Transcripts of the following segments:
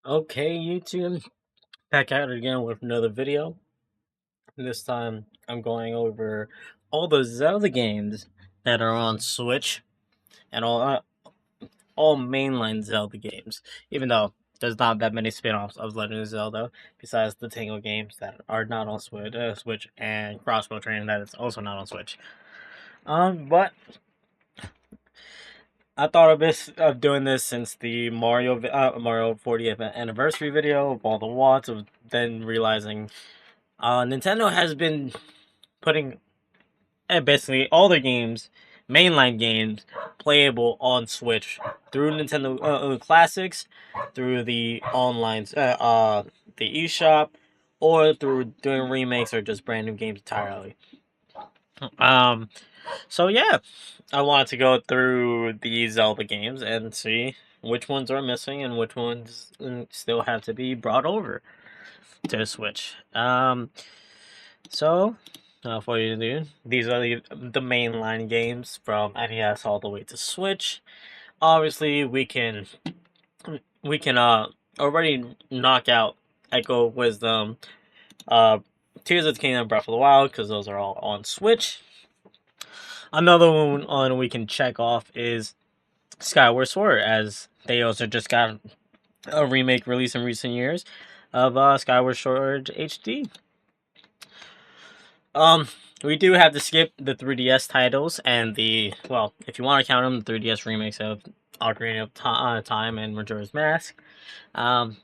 Okay, YouTube, back at it again with another video. This time, I'm going over all the Zelda games that are on Switch and all mainline Zelda games. Even though there's not that many spin-offs of Legend of Zelda, besides the Tango games that are not on Switch and Crossbow Train that is also not on Switch. But I thought of doing this since the Mario 40th anniversary video of all the watts of then realizing Nintendo has been putting basically all their games, mainline games, playable on Switch through Nintendo Classics, through the online, the eShop, or through doing remakes or just brand new games entirely. Um, so yeah, I wanted to go through the Zelda games and see which ones are missing and which ones still have to be brought over to Switch. So, for you to do, these are the mainline games from NES all the way to Switch. Obviously, we can already knock out Echo Wisdom, uh, Tears of the Kingdom, Breath of the Wild, because those are all on Switch. Another one on we can check off is Skyward Sword, as they also just got a remake released in recent years of Skyward Sword HD. Um, we do have to skip the 3DS titles and if you want to count them, the 3DS remakes of Ocarina of Time and Majora's Mask.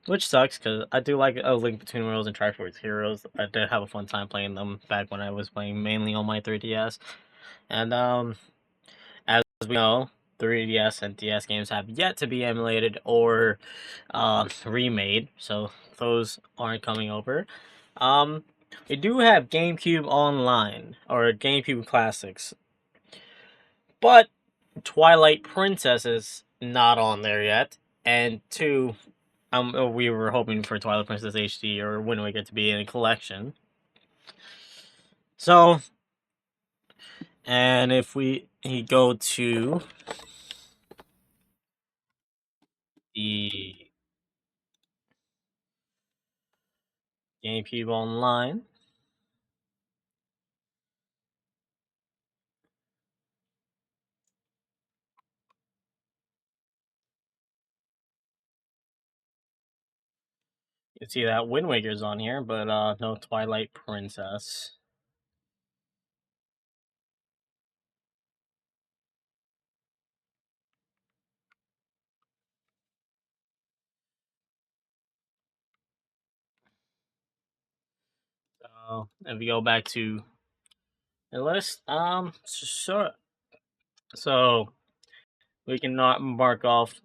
Which sucks because I do like A Link Between Worlds and Triforce Heroes. I did have a fun time playing them back when I was playing mainly on my 3DS. And as we know, 3DS and DS games have yet to be emulated or remade, so those aren't coming over. Um, we do have GameCube Online or GameCube Classics, but Twilight Princess is not on there yet. And two, we were hoping for Twilight Princess HD or Wind Waker to be in a collection. So, and if we go to the GameCube Online, you see that Wind Waker's on here, but no Twilight Princess. So if we go back to the list, so we can not mark off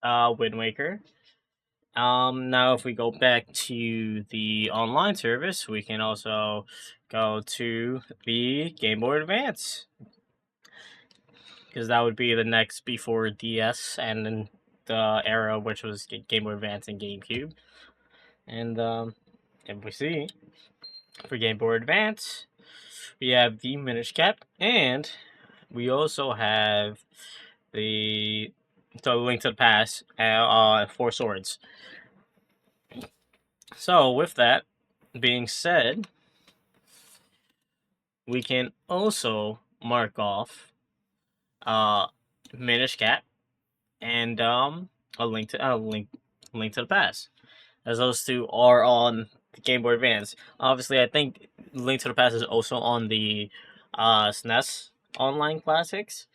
Wind Waker. Now if we go back to the online service, we can also go to the Game Boy Advance because that would be the next before DS and then the era which was Game Boy Advance and GameCube. And if we see for Game Boy Advance, we have the Minish Cap, and we also have the Link to the Past, Four Swords. So with that being said, we can also mark off Minish Cap and a Link to the Past, as those two are on the Game Boy Advance. Obviously, I think Link to the Past is also on the SNES Online Classics.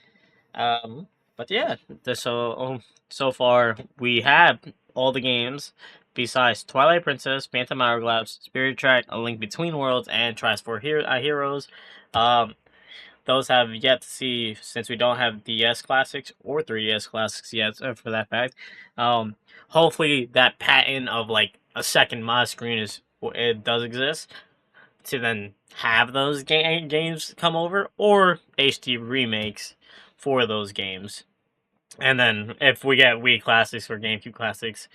Um, but yeah, so far we have all the games besides Twilight Princess, Phantom Hourglass, Spirit Track, A Link Between Worlds, and Heroes. Um, those have yet to see, since we don't have DS Classics or 3DS Classics yet, for that fact. Hopefully that patent of like a second mod screen it does exist to then have those games come over, or HD remakes for those games. And then if we get Wii Classics or GameCube Classics,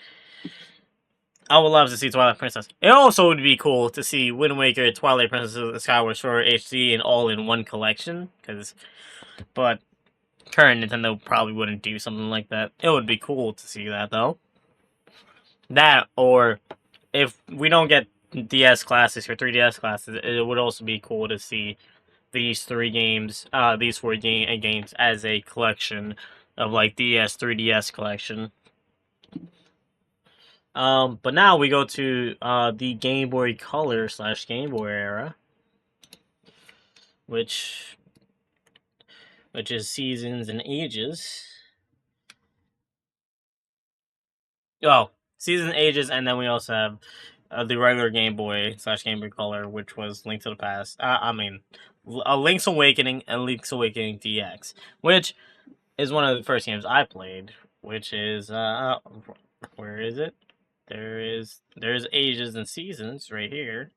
I would love to see Twilight Princess. It also would be cool to see Wind Waker, Twilight Princess, Skyward Sword HD, and all in one collection. But current Nintendo probably wouldn't do something like that. It would be cool to see that though. That, or if we don't get DS classics or 3DS classes, it would also be cool to see these three games, these games as a collection of like DS, 3DS collection. But now we go to the Game Boy Color / Game Boy era, which is Seasons and Ages. Oh, Seasons, Ages, and then we also have the regular Game Boy / Game Boy Color, which was Link to the Past. I mean, Link's Awakening and Link's Awakening DX, which is one of the first games I played. Which is where is it? There's Ages and Seasons right here,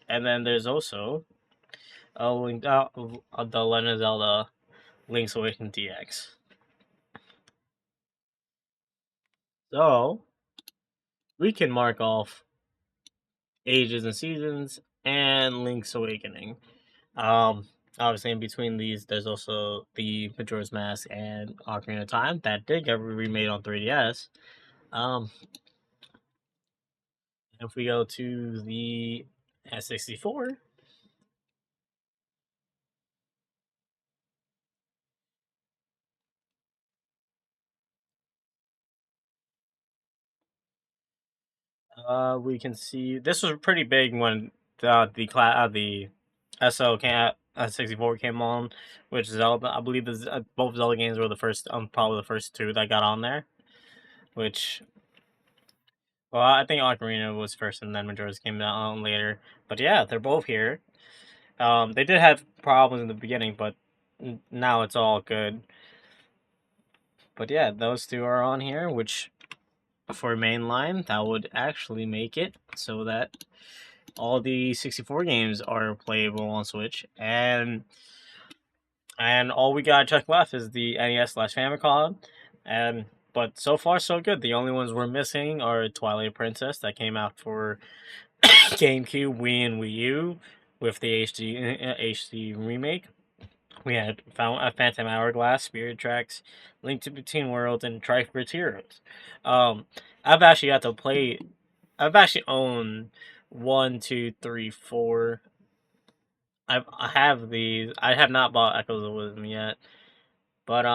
and then there's also Link, the Legend of Zelda Link's Awakening DX. So we can mark off Ages and Seasons and Link's Awakening. Um, Obviously, in between these, there's also the Majora's Mask and Ocarina of Time that did get remade on 3DS. Um, if we go to the S64, we can see this was pretty big when the SO came, 64 came on, which Zelda, I believe, both Zelda games were the first, probably the first two that got on there. Which, well, I think Ocarina was first, and then Majora's came out on later. But yeah, they're both here. They did have problems in the beginning, but now it's all good. But yeah, those two are on here, which for mainline, that would actually make it so that all the 64 games are playable on Switch, and all we gotta check left is the NES / Famicom, and but so far so good. The only ones we're missing are Twilight Princess that came out for GameCube, Wii, and Wii U with the HD remake. We had found a Phantom Hourglass, Spirit Tracks, Link to Between Worlds, and Triforce Heroes. Um, I've actually got to play. I've actually owned one, two, three, four. I have these. I have not bought Echoes of Wisdom yet, but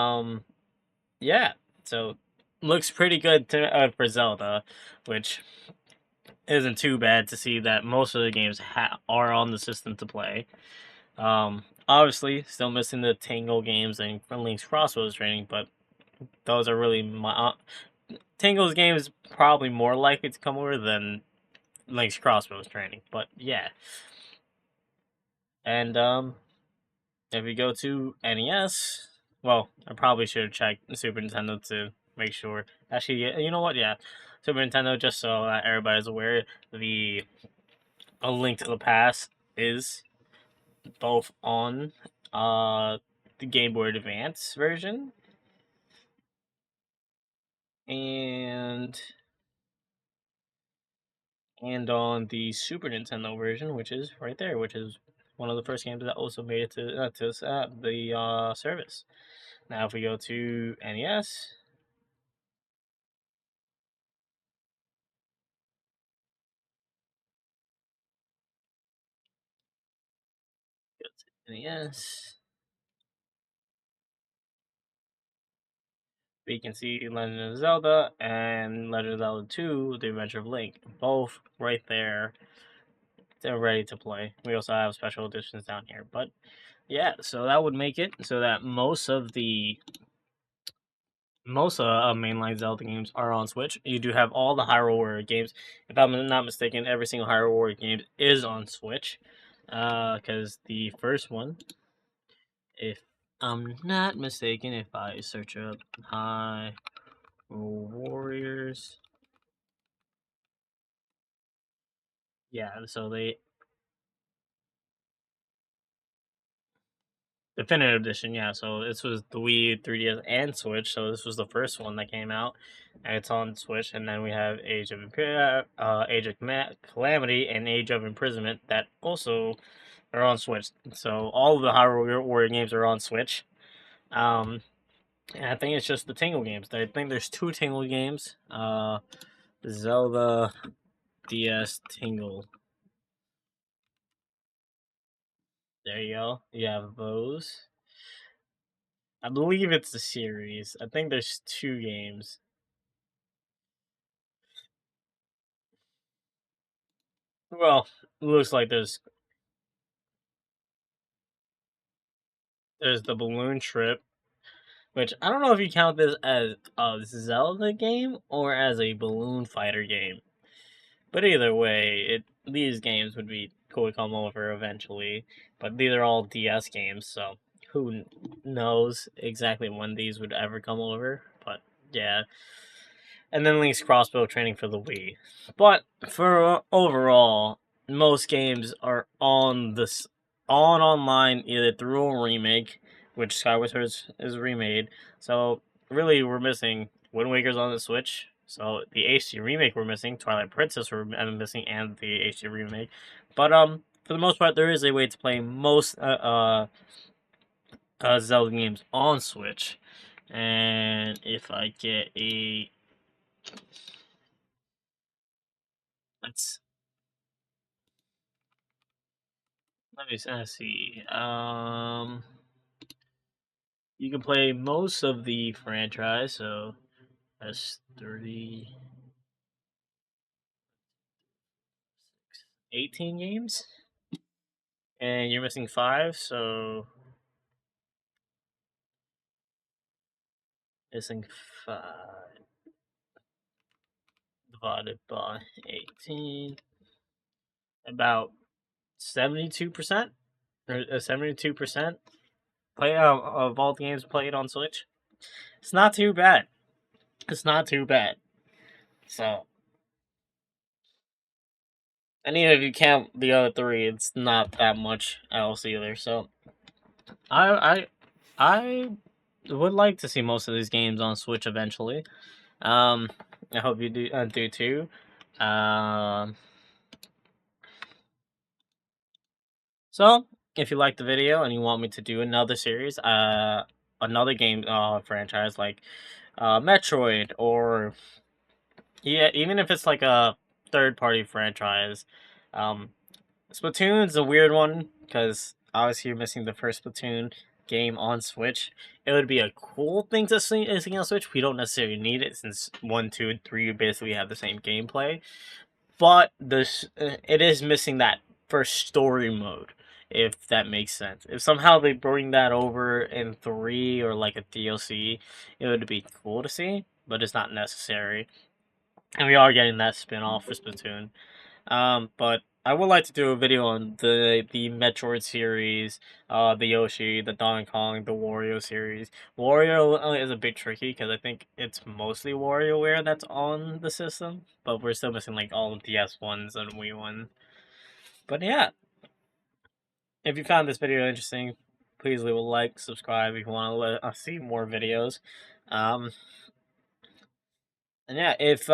yeah. So looks pretty good for Zelda, which isn't too bad to see that most of the games are on the system to play. Obviously, still missing the Tangle games and Link's Crossroads training, but those are really my Tangle's game is probably more likely to come over than Link's Crossroads training. But yeah, and if we go to NES, well, I probably should have checked Super Nintendo to make sure. Actually, yeah, you know what? Yeah, Super Nintendo, just so that everybody's aware, the A Link to the Past is both on the Game Boy Advance version and on the Super Nintendo version, which is right there, which is one of the first games that also made it to the service. Now, if we go to NES, NES, we can see Legend of Zelda and Legend of Zelda 2: The Adventure of Link, both right there. They're ready to play. We also have special editions down here, but yeah, so that would make it so that most mainline Zelda games are on Switch. You do have all the Hyrule Warrior games. If I'm not mistaken, every single Hyrule Warrior game is on Switch. Because the first one, if I'm not mistaken, if I search up Hyrule Warriors, yeah, so they Definitive Edition, yeah. So this was the Wii, 3DS, and Switch. So this was the first one that came out, and it's on Switch. And then we have Age of Calamity, and Age of Imprisonment that also are on Switch. So all of the Hyrule Warrior games are on Switch. And I think it's just the Tingle games. I think there's two Tingle games. Zelda DS Tingle. There you go. You have those. I believe it's the series. I think there's two games. Well, looks like there's the balloon trip, which I don't know if you count this as a Zelda game or as a balloon fighter game. But either way, these games would be cool to come over eventually. But these are all DS games, so who knows exactly when these would ever come over. But yeah, and then Link's crossbow training for the Wii. But for overall, most games are on online either through a remake, which Skyward Sword is remade. So really, we're missing Wind Waker's on the Switch. So the HD remake we're missing, Twilight Princess we're missing, and the HD remake. But for the most part, there is a way to play most Zelda games on Switch. And if I get a let's let's see. You can play most of the franchise, so that's 30, 18 games, and you're missing five, so missing five divided by 18, about 72%, or 72% play of all the games played on Switch. It's not too bad. It's not too bad. So, and even if you count the other three, it's not that much else either. So, I I would like to see most of these games on Switch eventually. Um, I hope you do too. Um, so if you like the video and you want me to do another series, another game franchise like Metroid, or yeah, even if it's like a third party franchise, um, Splatoon's a weird one because obviously you're missing the first Splatoon game on Switch. It would be a cool thing to see on Switch. We don't necessarily need it since 1, 2, and 3 basically have the same gameplay. But it is missing that first story mode, if that makes sense. If somehow they bring that over in 3 or like a DLC, it would be cool to see, but it's not necessary. And we are getting that spin off for Splatoon. But I would like to do a video on the Metroid series, the Yoshi, the Donkey Kong, the Wario series. Wario is a bit tricky because I think it's mostly WarioWare that's on the system, but we're still missing like all the DS ones and Wii ones. But yeah, if you found this video interesting, please leave a like, subscribe if you want to see more videos. Um, and yeah, if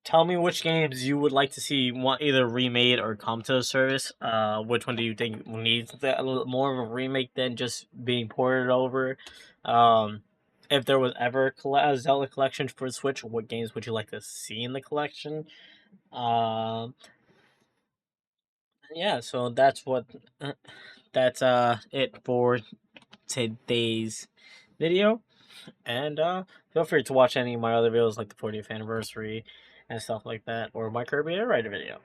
tell me which games you would like to see want either remade or come to the service. Which one do you think needs a little more of a remake than just being ported over? If there was ever a Zelda collection for Switch, what games would you like to see in the collection? Um, yeah, so that's it for today's video. And feel free to watch any of my other videos like the 40th anniversary and stuff like that, or my Kirby Air Rider video.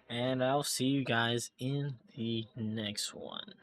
And I'll see you guys in the next one.